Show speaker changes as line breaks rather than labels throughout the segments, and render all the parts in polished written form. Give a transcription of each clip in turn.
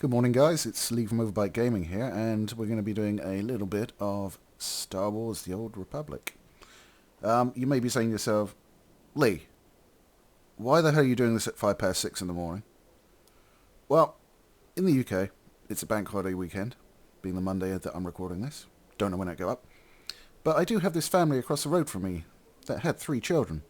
Good morning, guys. It's Lee from Overbite Gaming here, and we're going to be doing a little bit of Star Wars: The Old Republic. You may be saying to yourself, Lee, why the hell are you doing this at 6:05 in the morning? Well, in the UK, it's a bank holiday weekend, being the Monday that I'm recording this. Don't know when it go up. But I do have this family across the road from me that had 3 children.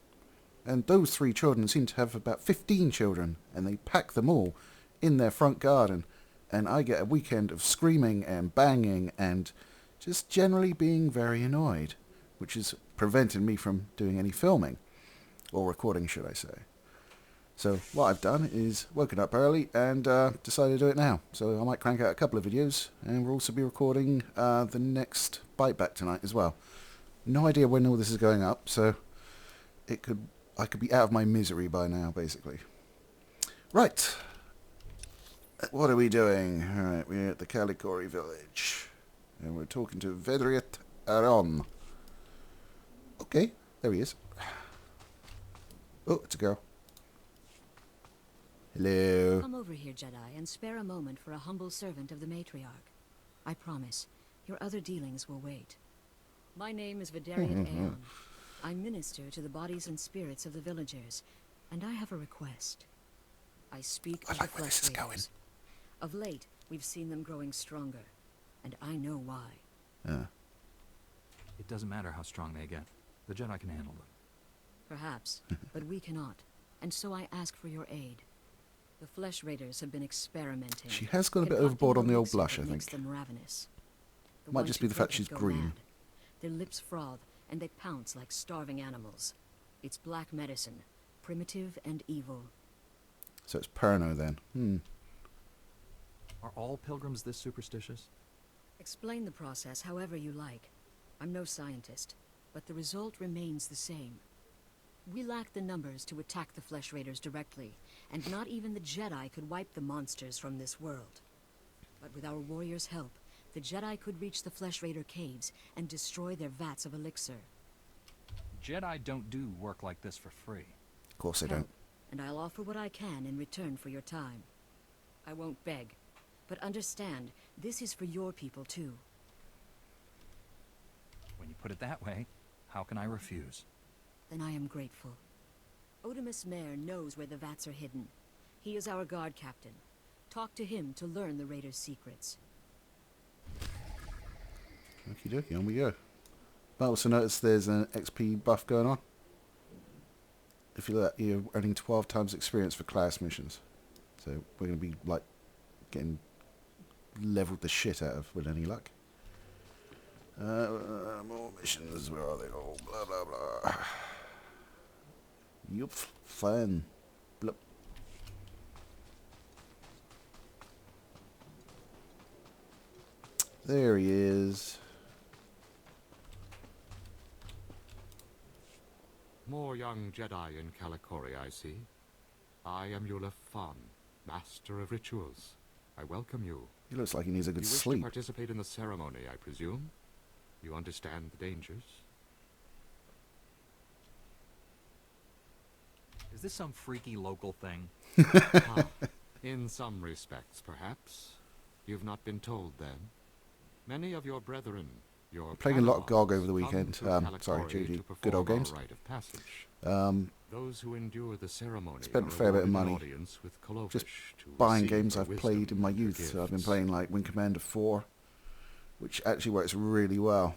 And those 3 children seem to have about 15 children, and they pack them all in their front garden. And I get a weekend of screaming and banging and just generally being very annoyed, which is preventing me from doing any filming, or recording, should I say. So what I've done is woken up early and decided to do it now. So I might crank out a couple of videos, and we'll also be recording the next Bite Back tonight as well. No idea when all this is going up, so I could be out of my misery by now, basically. Right. What are we doing? Alright, we're at the Kalikori village. And we're talking to Vedriet Aron. Okay, there he is. Oh, it's a girl. Hello.
Come over here, Jedi, and spare a moment for a humble servant of the matriarch. I promise, your other dealings will wait. My name is Vedriet Aron. I minister to the bodies and spirits of the villagers, and I have a request. I speak of the Flesh Raiders. Of late, we've seen them growing stronger, and I know why.
It doesn't matter how strong they get. The Jedi can handle them.
Perhaps, but we cannot, and so I ask for your aid. The Flesh Raiders have been experimenting.
She has got a bit overboard on the old blush, I
makes
think.
them ravenous. The
Might
ones
just
who
be the fact
take it
she's
go
green.
mad. Their lips froth, and they pounce like starving animals. It's black medicine, primitive and evil.
So it's Perno then.
Are all pilgrims this superstitious?
Explain the process however you like. I'm no scientist, but the result remains the same. We lack the numbers to attack the Flesh Raiders directly, and not even the Jedi could wipe the monsters from this world. But with our warriors' help, the Jedi could reach the Flesh Raider caves and destroy their vats of elixir.
Jedi don't do work like this for free.
Of course they don't.
And I'll offer what I can in return for your time. I won't beg, but understand, this is for your people too.
When you put it that way, how can I refuse?
Then I am grateful. Otimus Mayer knows where the vats are hidden. He is our guard captain. Talk to him to learn the Raiders' secrets.
Okie dokie, on we go. But I also noticed there's an XP buff going on. If you look, you're earning 12 times experience for class missions. So we're going to be, like, getting leveled the shit out of with any luck. More missions, where are they? Oh, blah, blah, blah. Yup, fun. Blup. There he is.
More young Jedi in Kalikori, I see. I am Yulef Fan, Master of Rituals. I welcome you.
He looks like he needs a good
You wish to
sleep.
participate in the ceremony, I presume? You understand the dangers?
Is this some freaky local thing?
In some respects, perhaps. You've not been told, then. Many of your brethren, your
Playing a lot of GOG over the
Padawans,
weekend.
come to
Sorry,
Kalikori
GG.
to
Good old
perform
games.
our rite of passage.
Those
who endure the ceremony
spent a
are
fair bit of
awarded an
money
audience with Kolovish
just
to
buying
receive
games
her
I've
wisdom
played in my
and her
youth. So I've been
gifts.
playing like Wing Commander 4, which actually works really well.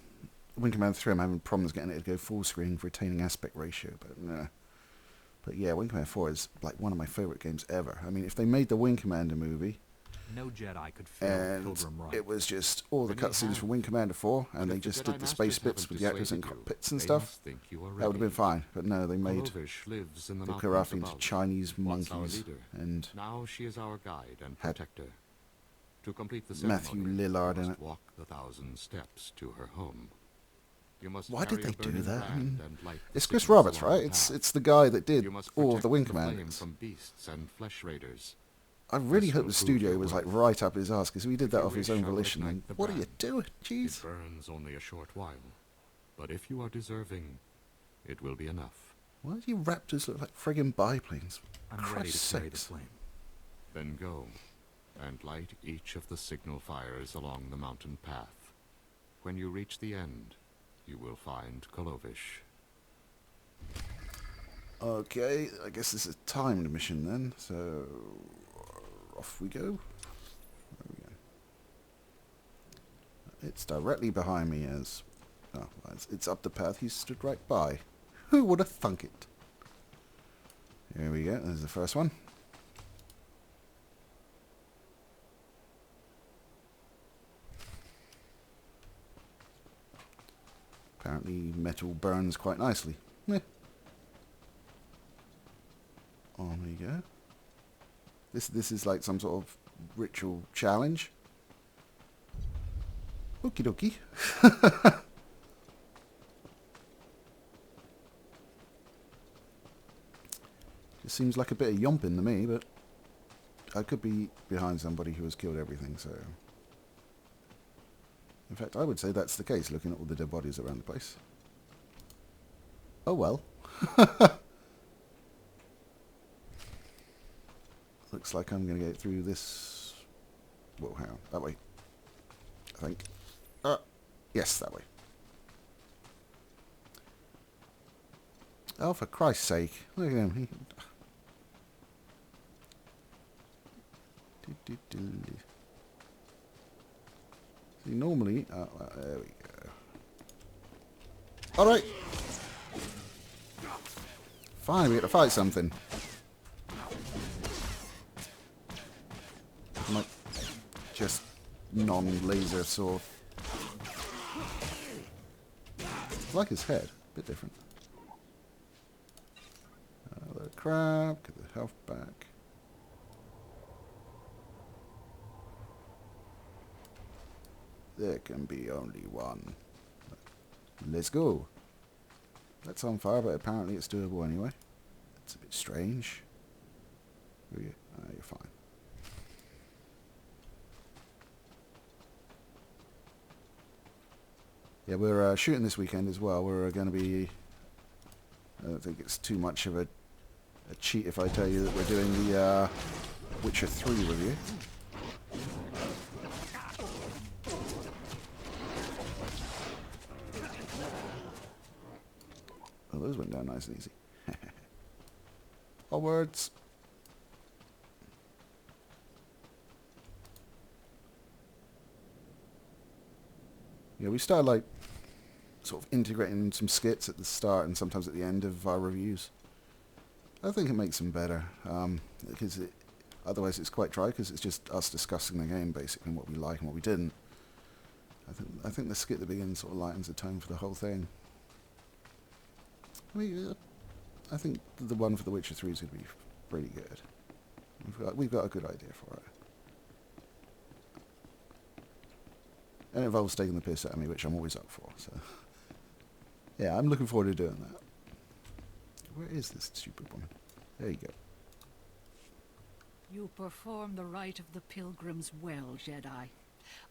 Wing Commander 3, I'm having problems getting it to go full screen for retaining aspect ratio, but no. But yeah, Wing Commander 4 is like one of my favourite games ever. I mean, if they made the Wing Commander movie,
No Jedi could fail a
and
pilgrim rite.
it was just all the
Many
cutscenes
have.
from Wing Commander 4,
But
and they
if the
just
Jedi
did the space
Masters
bits
haven't
with the actors and
dissuaded you,
cockpits and
they
stuff,
must think you are
that would have been
ready.
fine. But no, they made
Kolovish lives in the
the
mountains
Karafi into
above.
Chinese
Once our
monkeys,
leader.
and
Now she is our guide and
Had
protector. To complete the ceremony,
Matthew Lillard
you
in
must
it.
walk the 1,000 steps to her home. You must
Why did
carry
they
a
do
burning
that? I
brand
mean,
and light
it's
the
Chris
signals
Roberts,
along
right?
the
It's
path.
the guy that did
You must
all of the
protect
Wing
the flame
Commanders.
from beasts and flesh raiders.
I really
This
hope
will
the
prove
studio
your
was like
worth.
right up his ass, because he did
If
that
you
off his
wish,
own
I will
volition.
ignite
And
the
what are you
brand.
doing?
It
Jeez.
burns only a short while, but if you are deserving, it will be enough.
Why do you raptors look like friggin' biplanes?
I'm
Christ's
ready to carry the
sakes.
flame.
Then go. and light each of the signal fires along the mountain path. When you reach the end, you will find Kalovish.
Okay, I guess this is a timed mission then, so off we go. There we go. It's directly behind me as... Oh, it's up the path he stood right by. Who would have thunk it? Here we go, there's the first one. Apparently metal burns quite nicely. Meh. On we go. This is like some sort of ritual challenge. Okie dokie. Just seems like a bit of yomping to me, but I could be behind somebody who has killed everything, so... In fact, I would say that's the case, looking at all the dead bodies around the place. Oh well. Looks like I'm going to get through this... Whoa, hang on. That way. I think. Yes, that way. Oh, for Christ's sake. Look at him. See, normally... there we go. Alright. Finally, we get to fight something. Like, just non-laser sword. I like his head. A bit different. The crab. Get the health back. There can be only one. Let's go. That's on fire, but apparently it's doable anyway. It's a bit strange. Who are you? You're fine. Yeah, we're shooting this weekend as well. We're going to be... I don't think it's too much of a cheat if I tell you that we're doing the Witcher 3 review. Oh, those went down nice and easy. Onwards. Yeah, we started like sort of integrating some skits at the start and sometimes at the end of our reviews. I think it makes them better, because otherwise it's quite dry, because it's just us discussing the game basically and what we like and what we didn't. I think the skit at the beginning sort of lightens the tone for the whole thing. I mean, I think the one for The Witcher 3 is going to be pretty good. We've got a good idea for it. And it involves taking the piss out of me, which I'm always up for. So, yeah, I'm looking forward to doing that. Where is this stupid woman? There you go.
You perform the rite of the pilgrims well, Jedi.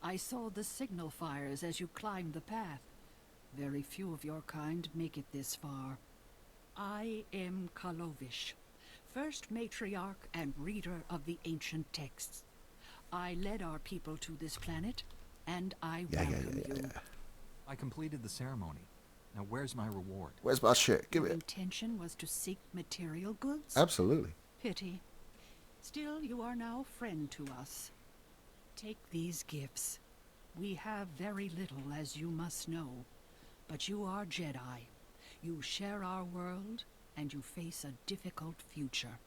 I saw the signal fires as you climbed the path. Very few of your kind make it this far. I am Kalovish, first matriarch and reader of the ancient texts. I led our people to this planet, and I welcome you.
I completed the ceremony. Now where's my reward?
Where's my shit? Give
Your
it.
intention was to seek material goods?
Absolutely.
Pity. Still, you are now friend to us. Take these gifts. We have very little, as you must know. But you are Jedi. You share our world, and you face a difficult future.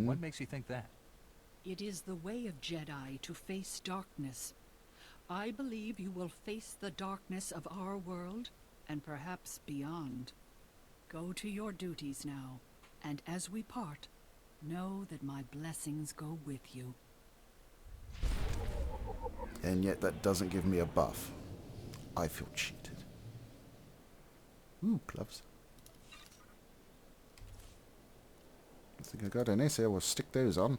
What makes you think that?
It is the way of Jedi to face darkness. I believe you will face the darkness of our world, and perhaps beyond. Go to your duties now, and as we part, know that my blessings go with you.
And yet that doesn't give me a buff. I feel cheated. Ooh, gloves. I think I got any, so I will stick those on.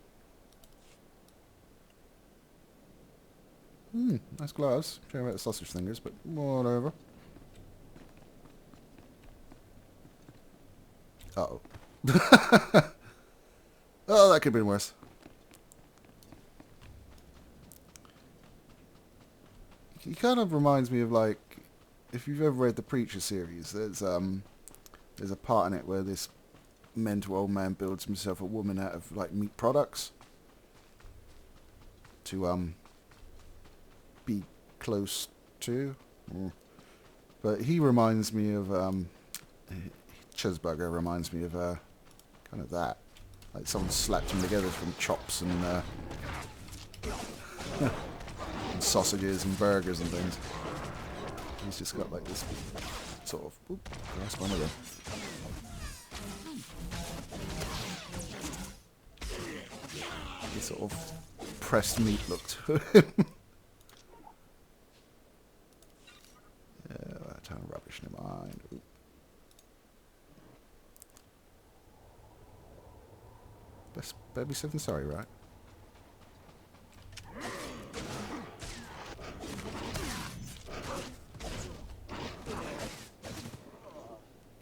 Nice gloves. Sorry about the sausage fingers, but whatever. Uh-oh. Oh, that could have been worse. He kind of reminds me of, like, if you've ever read the Preacher series, there's a part in it where this mental old man builds himself a woman out of, like, meat products to be close to. But he reminds me of Chesbugger reminds me of kind of that, like someone slapped him together from chops and, and sausages and burgers and things. He's just got like this sort of grasp onto them. This sort of pressed meat look to him. Yeah, that kind of rubbish, never mind. Ooh. Best baby 7, sorry, right?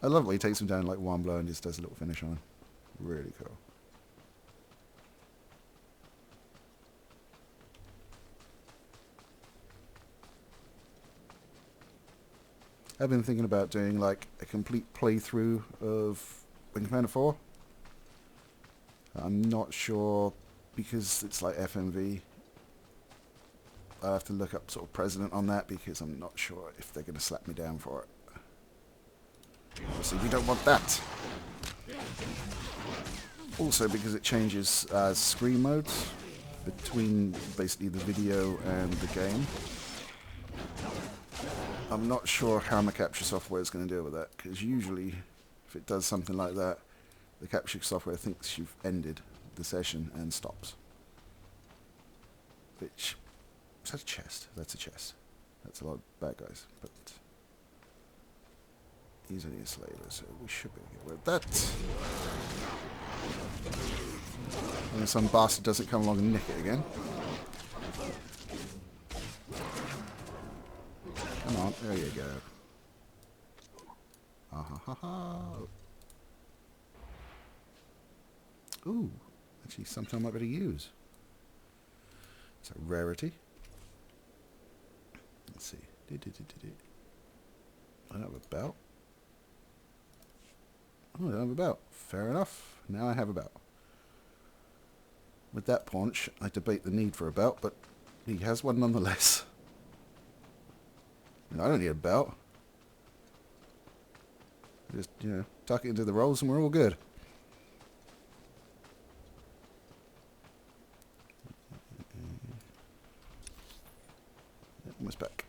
I love it when he takes him down like one blow and just does a little finish on him. Really cool. I've been thinking about doing like a complete playthrough of Wing Commander 4. I'm not sure because it's like FMV. I'll have to look up sort of precedent on that because I'm not sure if they're going to slap me down for it. Obviously, we don't want that. Also, because it changes screen modes between basically the video and the game. I'm not sure how my capture software is going to deal with that, because usually, if it does something like that, the capture software thinks you've ended the session and stops. Which, is that a chest? That's a chest. That's a lot of bad guys, but he's only a slaver, so we should be able to get rid of that. And some bastard doesn't come along and nick it again. Come on, there you go. Ah ha ha ha. Ooh, actually something I might be able to use. It's a rarity. Let's see. I don't have a belt. Oh, I don't have a belt. Fair enough. Now I have a belt. With that paunch, I debate the need for a belt, but he has one nonetheless. I don't need a belt. Just, you know, tuck it into the rolls and we're all good. Almost back.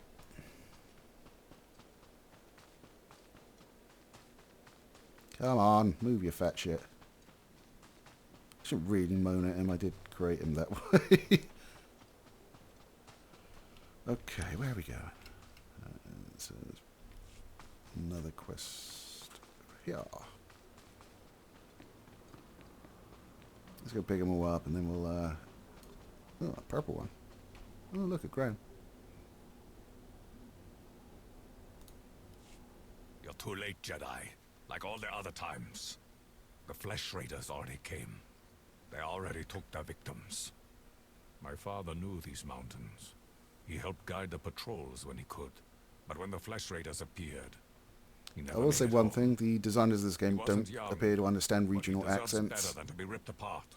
Come on, move your fat shit. I shouldn't really moan at him, I did create him that way. Okay, where are we going? So another quest here. Let's go pick them all up and then we'll, oh, a purple one. Oh, look, a crown.
You're too late, Jedi. Like all the other times. The Flesh Raiders already came. They already took their victims. My father knew these mountains. He helped guide the patrols when he could. But when the Flesh Raiders appeared, he never
I will say
made it
one
home.
thing, the designers of this game
He
don't
wasn't young,
appear to understand
but he
regional
deserves
accents.
better than to be ripped apart.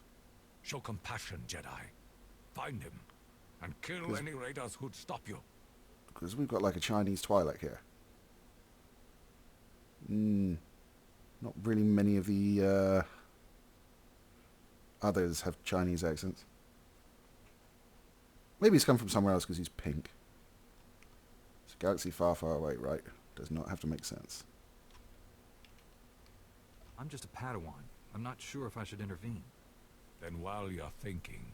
Show compassion, Jedi. Find him, and kill any raiders who'd stop you.
Because we've got like a Chinese Twilight here. Not really many of the others have Chinese accents. Maybe he's come from somewhere else because he's pink. It's a galaxy far, far away, right? Does not have to make sense.
I'm just a Padawan. I'm not sure if I should intervene.
Then while you're thinking,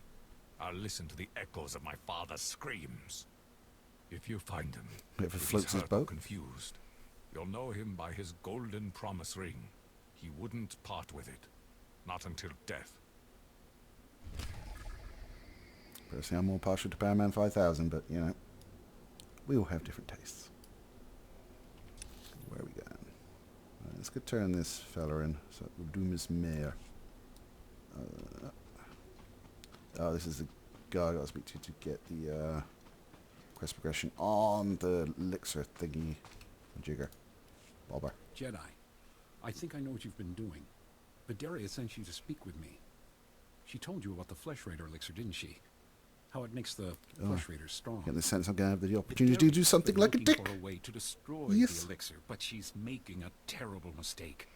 I'll listen to the echoes of my father's screams. If you find him,
If it
if he's
floats his
hurt or
boat.
confused, you'll know him by his golden promise ring. He wouldn't part with it. Not until death.
Personally, I'm more partial to Power Man 5000, but, you know, we all have different tastes. Where are we going? Right, let's go turn this fella in. So we'll do Miss Mayor. Oh, this is the guy I got to speak to get the quest progression on the elixir thingy jigger bobber.
Jedi, I think I know what you've been doing. Vidaria sent you to speak with me. She told you about the Flesh Raider elixir, didn't she? How it makes the Flesh Raiders strong.
Getting the sense I'm going to have the opportunity to do something like a dick.
For a way to destroy
Yes.
the elixir, but she's making a terrible mistake.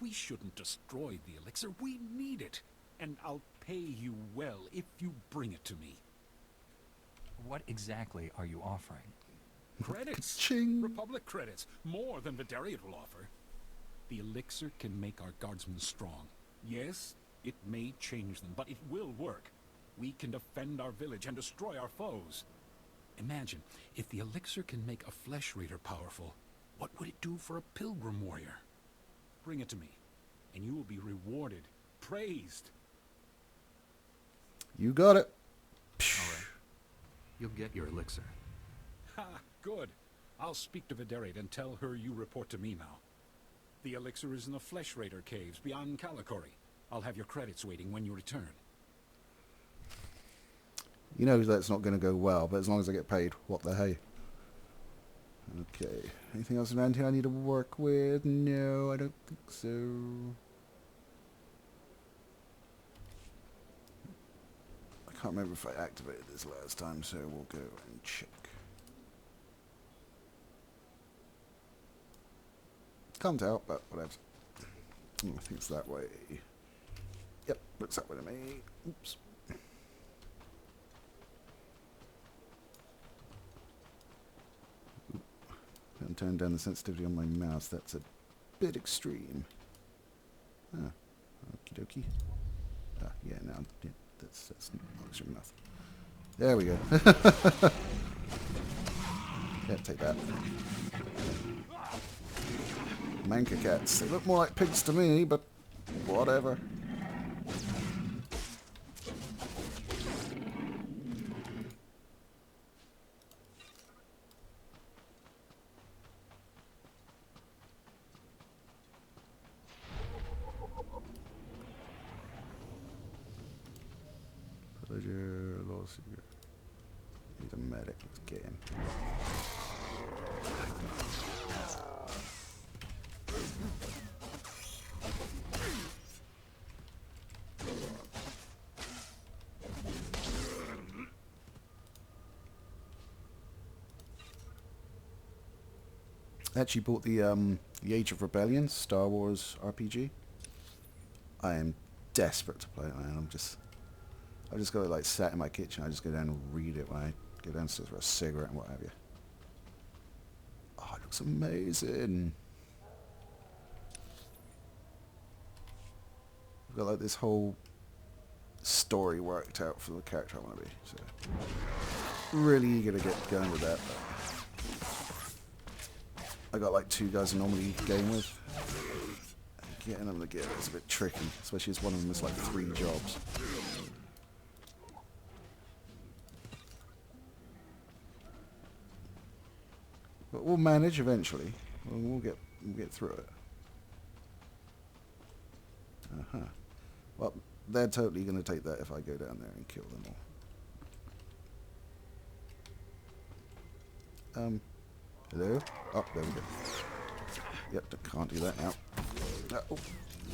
We shouldn't destroy the elixir. We need it. And I'll pay you well if you bring it to me.
What exactly are you offering?
Credits.
Ka-ching.
Republic credits. More than Vidariat will offer. The elixir can make our guardsmen strong. Yes, it may change them, but it will work. We can defend our village and destroy our foes. Imagine, if the elixir can make a Flesh Raider powerful, what would it do for a pilgrim warrior? Bring it to me, and you will be rewarded, praised.
You got it.
All right. You'll get your elixir.
Ha, good. I'll speak to Vidariat and tell her you report to me now. The elixir is in the Flesh Raider caves beyond Kalikori. I'll have your credits waiting when you return.
You know that's not going to go well, but as long as I get paid, what the hey. Okay. Anything else around here I need to work with? No, I don't think so. I can't remember if I activated this last time, so we'll go and check. Can't tell, but whatever. Oh, I think it's that way. Yep, looks that way to me. Oops. And turn down the sensitivity on my mouse. That's a bit extreme. Ah, okie dokie. Ah, yeah, no, yeah, that's not extreme enough. There we go. Yeah, take that. Manca cats. They look more like pigs to me, but whatever. Pleasure, loss. Need a medic. Let's get him. I actually bought the Age of Rebellion Star Wars RPG. I am desperate to play it, man. I just got it like sat in my kitchen. I just go down and read it when I go downstairs for a cigarette and what have you. Oh, it looks amazing. I've got like this whole story worked out for the character I want to be. So really eager to get going with that. But I got like 2 guys I normally game with. Getting them together is a bit tricky, especially as one of them is like 3 jobs. But we'll manage eventually. We'll get through it. Uh-huh. Well, they're totally going to take that if I go down there and kill them all. Hello? Oh, there we go. Yep, can't do that now. Oh,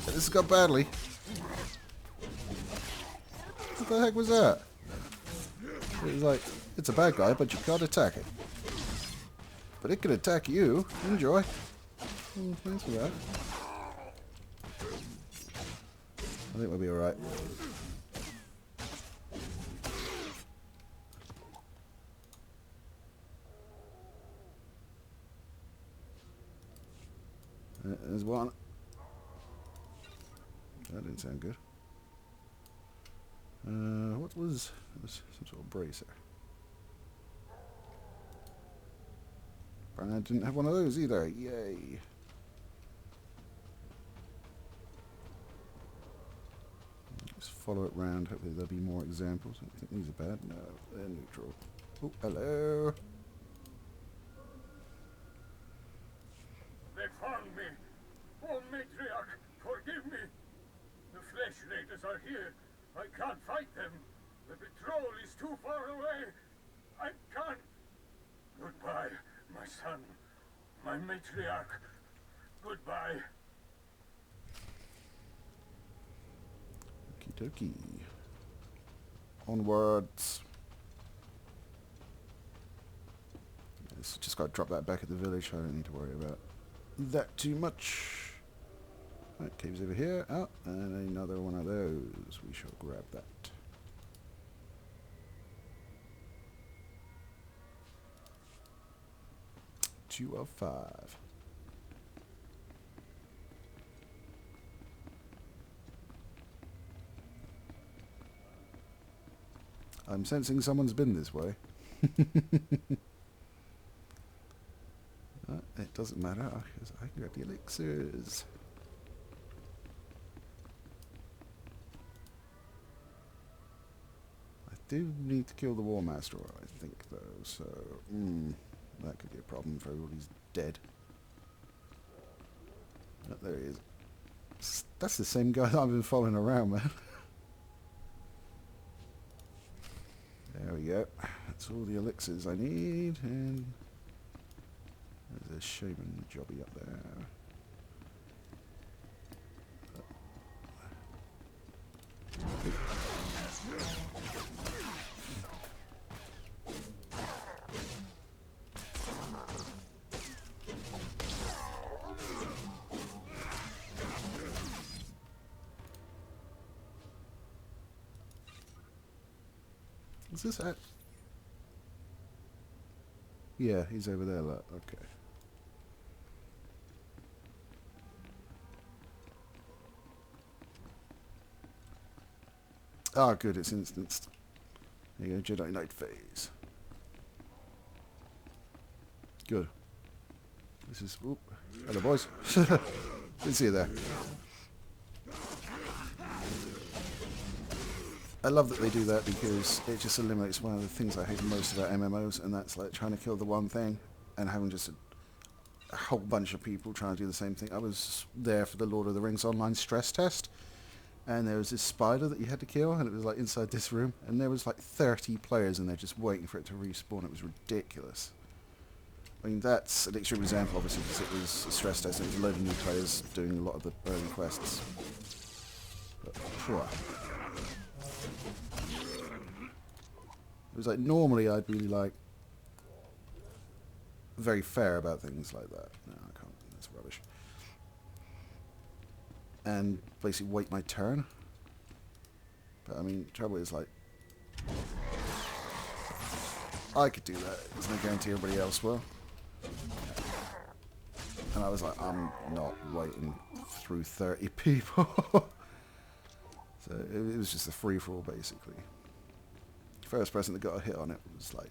this has got badly. What the heck was that? It was like, it's a bad guy, but you can't attack it. But it can attack you. Enjoy. Oh, thanks for that. I think we'll be alright. There's one. That didn't sound good. What was... It was some sort of bracer. I didn't have one of those either. Yay. Just follow it round. Hopefully there'll be more examples. I think these are bad. No, they're neutral. Oh, hello.
They found me. Oh, Matriarch, forgive me. The Flesh Raiders are here. I can't fight them. The patrol is too far away. I can't. Goodbye, my son. My matriarch. Goodbye.
Okie dokie. Onwards. Yes, just got to drop that back at the village. I don't need to worry about that too much. Right, caves over here. Oh, and another one of those. We shall grab that. Two of 5. I'm sensing someone's been this way. It doesn't matter, because I can grab the elixirs. I do need to kill the War Master, I think, though, so that could be a problem for everybody who's dead. Oh, there he is. That's the same guy that I've been following around, man. There we go. That's all the elixirs I need, and there's a shaman jobby up there. Is this at? Yeah, he's over there, look. Okay. Ah, good, it's instanced. There you go, Jedi Knight phase. Good. This is... Oop. Hello, boys. Didn't see you there. I love that they do that because it just eliminates one of the things I hate most about MMOs, and that's like trying to kill the one thing and having just a whole bunch of people trying to do the same thing. I was there for the Lord of the Rings online stress test, and there was this spider that you had to kill, and it was like inside this room, and there was like 30 players in there just waiting for it to respawn. It was ridiculous. I mean, that's an extreme example, obviously, because it was a stress test, and it was a load of new players doing a lot of the early quests. But, phew. It was like, normally I'd be like very fair about things like that. No, I can't. That's rubbish. And basically wait my turn. But I mean, trouble is like, I could do that. There's no guarantee everybody else will. And I was like, I'm not waiting through 30 people. So it was just a free-for-all, basically. First person that got a hit on it was like,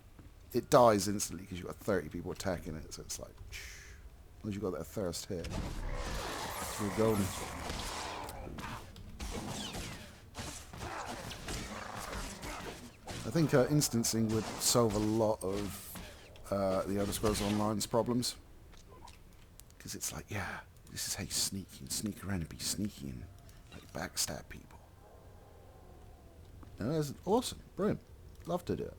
it dies instantly because you've got 30 people attacking it, so it's like, once you got that first hit, it's all golden. I think instancing would solve a lot of the Elder Scrolls Online's problems, because it's like, yeah, this is how you sneak around and be sneaky and like backstab people. And that's awesome, brilliant. Love to do it.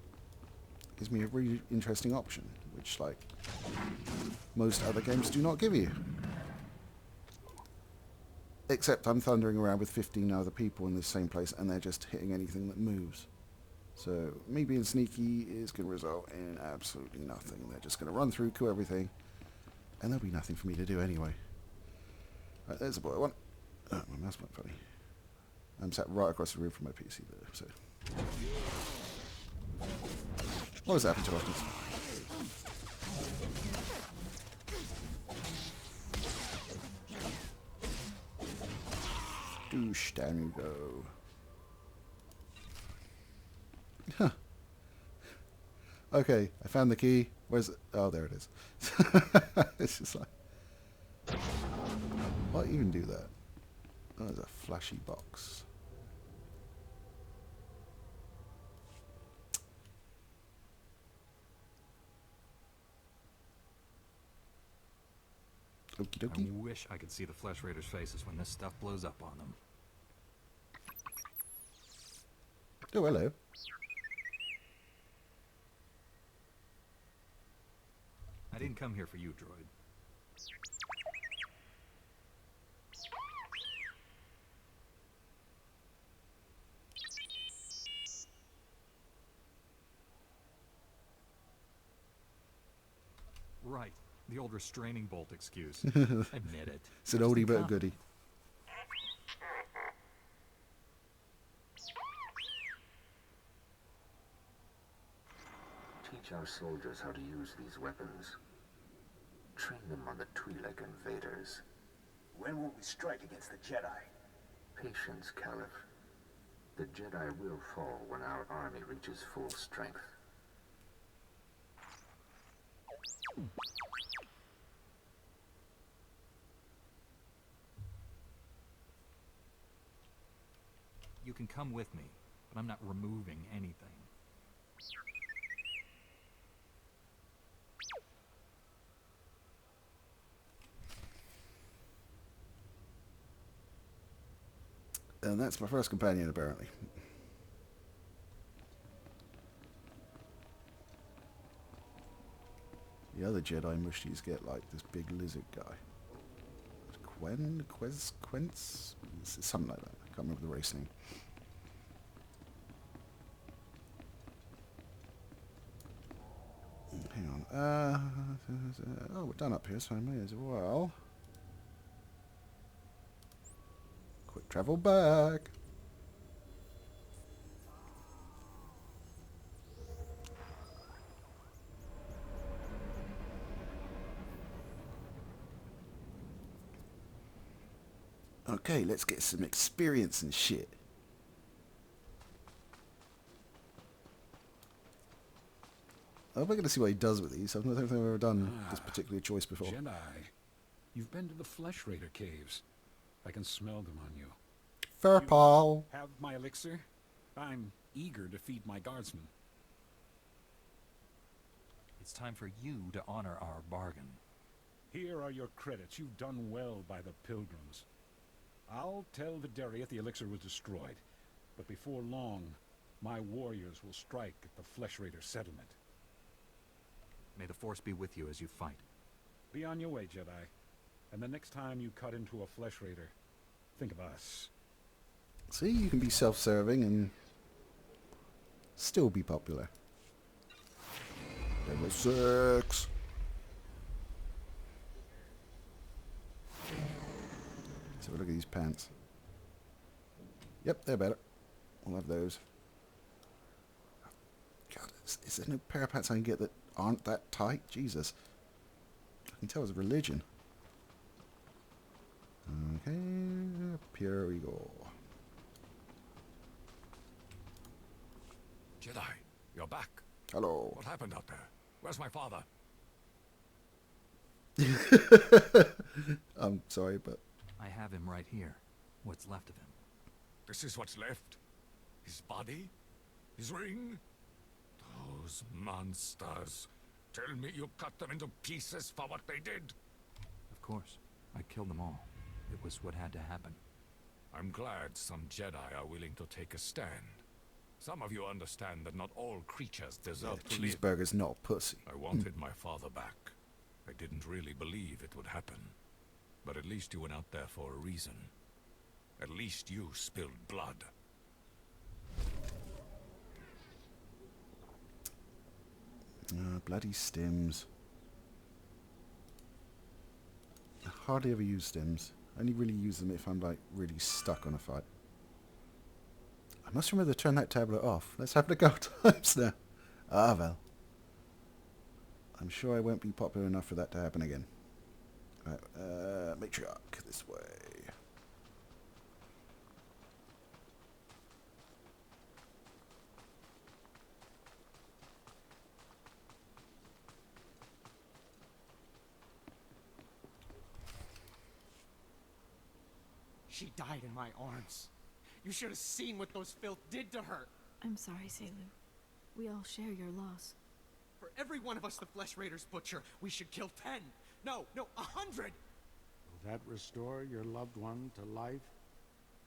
Gives me a really interesting option, which like most other games do not give you. Except I'm thundering around with 15 other people in the same place and they're just hitting anything that moves. So me being sneaky is going to result in absolutely nothing. They're just going to run through, kill everything, and there'll be nothing for me to do anyway. Right, there's a boy one. Oh, my mouse went funny. I'm sat right across the room from my PC there, so... What was happening to us? Douche, down you go. Huh. Okay, I found the key. Where's it? Oh, there it is. It's just like... Why even do that? Oh, there's a flashy box. Okie dokie.
I wish I could see the Flesh Raiders' faces when this stuff blows up on them.
Oh, hello.
didn't come here for you, droid. Right. The old restraining bolt excuse. Admit it.
It's an oldie but a goodie.
Teach our soldiers how to use these weapons. Train them on the Twi'lek invaders.
When will we strike against the Jedi?
Patience, Caliph. The Jedi will fall when our army reaches full strength.
You can come with me, but I'm not removing anything.
And that's my first companion, apparently. The other Jedi mushies get like this big lizard guy. Quence? Something like that. I can't remember the race name. Hang on. Oh, we're done up here, so I may as well quick travel back. Okay, let's get some experience and shit. I'm going to see what he does with these. I don't think I've ever done this particular choice before.
Jedi, you've been to the Flesh Raider caves. I can smell them on you.
Fair Paul.
Have my elixir? I'm eager to feed my guardsmen.
It's time for you to honor our bargain.
Here are your credits. You've done well by the pilgrims. I'll tell Vidariat the elixir was destroyed, but before long, my warriors will strike at the Flesh Raider settlement.
May the Force be with you as you fight.
Be on your way, Jedi. And the next time you cut into a Flesh Raider, think of us.
See, you can be self-serving and still be popular. Level 6. Let's have a look at these pants. Yep, they're better. We'll have those. God, is there no pair of pants I can get that aren't that tight? Jesus. I can tell it's a religion. Okay, up here we go.
Jedi, you're back.
Hello.
What happened out there? Where's my father?
I'm sorry, but...
I have him right here. What's left of him.
This is what's left? His body? His ring? Those monsters. Tell me you cut them into pieces for what they did.
Of course. I killed them all. It was what had to happen.
I'm glad some Jedi are willing to take a stand. Some of you understand that not all creatures deserve to live.
Cheeseburger's not pussy.
I wanted my father back. I didn't really believe it would happen. But at least you went out there for a reason. At least you spilled blood.
Bloody stims. I hardly ever use stims. I only really use them if I'm like really stuck on a fight. I must remember to turn that tablet off. Let's have it a go times now. Ah well. I'm sure I won't be popular enough for that to happen again. Right, matriarch, this way.
She died in my arms. You should have seen what those filth did to her.
I'm sorry, Selu. We all share your loss.
For every one of us the Flesh Raiders butcher, we should kill 10. No, 100!
Will that restore your loved one to life?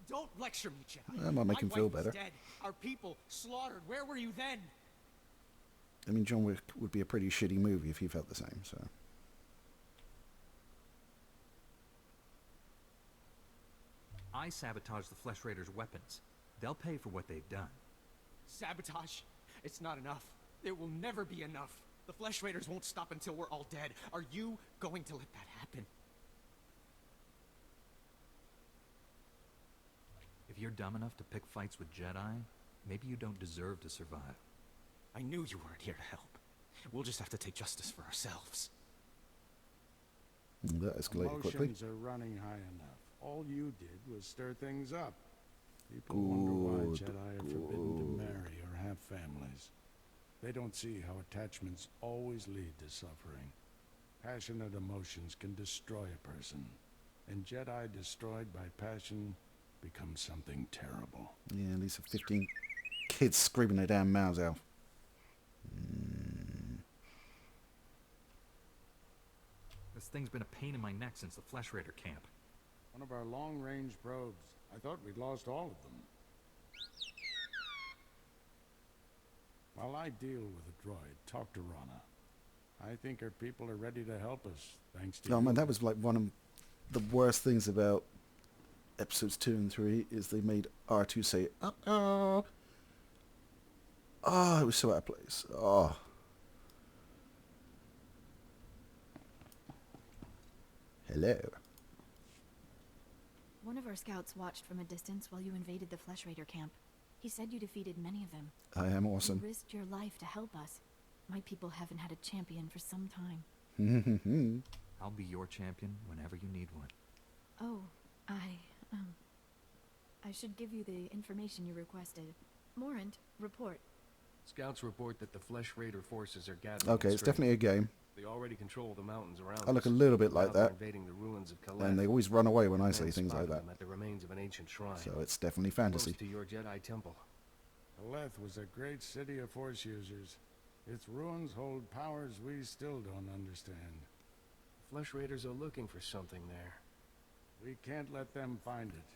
Don't lecture me, Jedi.
That might make him feel better.
Dead. Our people slaughtered. Where were you then?
I mean, John Wick would be a pretty shitty movie if he felt the same, so...
I sabotaged the Flesh Raiders' weapons. They'll pay for what they've done.
Sabotage? It's not enough. It will never be enough. The Flesh Raiders won't stop until we're all dead. Are you going to let that happen?
If you're dumb enough to pick fights with Jedi, maybe you don't deserve to survive.
I knew you weren't here to help. We'll just have to take justice for ourselves.
That escalated quickly.
Emotions are running high enough. All you did was stir things up. People wonder why Jedi are forbidden to marry or have families. They don't see how attachments always lead to suffering. Passionate emotions can destroy a person. And Jedi destroyed by passion become something terrible.
Yeah, these are 15 kids screaming their damn mouths out.
This thing's been a pain in my neck since the Flesh Raider camp.
One of our long-range probes. I thought we'd lost all of them. While I deal with the droid, talk to Rana. I think our people are ready to help us, thanks to you.
Oh man, that was like one of the worst things about episodes 2 and 3 is they made R2 say, uh-oh. Oh, it was so out of place. Oh. Hello.
One of our scouts watched from a distance while you invaded the Flesh Raider camp. He said you defeated many of them.
I am awesome.
You risked your life to help us. My people haven't had a champion for some time.
I'll be your champion whenever you need one.
Oh, I should give you the information you requested. Morant, report.
Scouts report that the Flesh Raider forces are gathering.
Okay, it's definitely a game.
They already control the mountains around
I look
us.
a little bit like
Now they're
that.
invading the ruins of
And they always run away when I say things like that.
At the remains of an ancient shrine.
So it's definitely fantasy.
Close to your Jedi temple.
Kaleth was a great city of Force users. Its ruins hold powers we still don't understand.
Flesh Raiders are looking for something there.
We can't let them find it.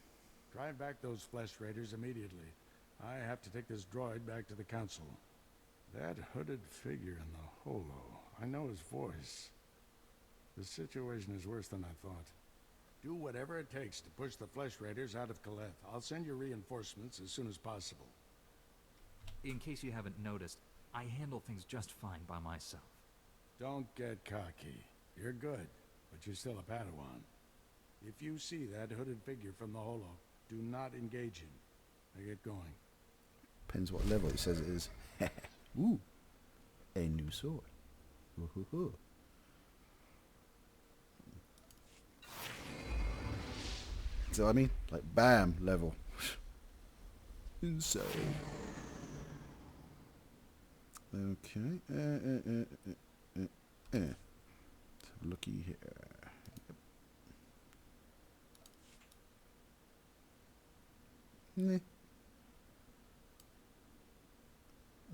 Drive back those Flesh Raiders immediately. I have to take this droid back to the Council. That hooded figure in the holo, I know his voice. The situation is worse than I thought. Do whatever it takes to push the Flesh Raiders out of Kaleth. I'll send you reinforcements as soon as possible.
In case you haven't noticed, I handle things just fine by myself.
Don't get cocky. You're good, but you're still a Padawan. If you see that hooded figure from the holo, do not engage him. Now get going.
Depends what level it says it is. Ooh, a new sword. Ooh. So I mean, like bam level. Insane. Okay. Let's have a looky here. Yep.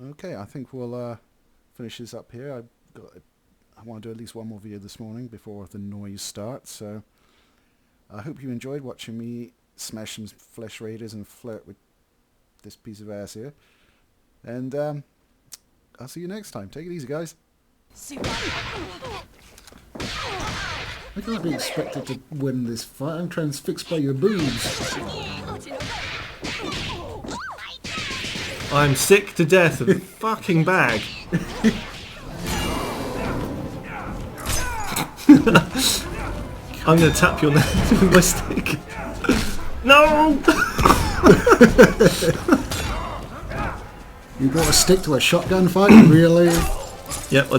Okay, I think we'll finish this up here. I want to do at least one more video this morning before the noise starts. So I hope you enjoyed watching me smash some Flesh Raiders and flirt with this piece of ass here. And I'll see you next time. Take it easy, guys. I can't be expected to win this fight. I'm transfixed by your boobs.
I'm sick to death of the fucking bag. I'm gonna tap your neck with my stick. No!
You brought a stick to a shotgun fight, really?
Yep.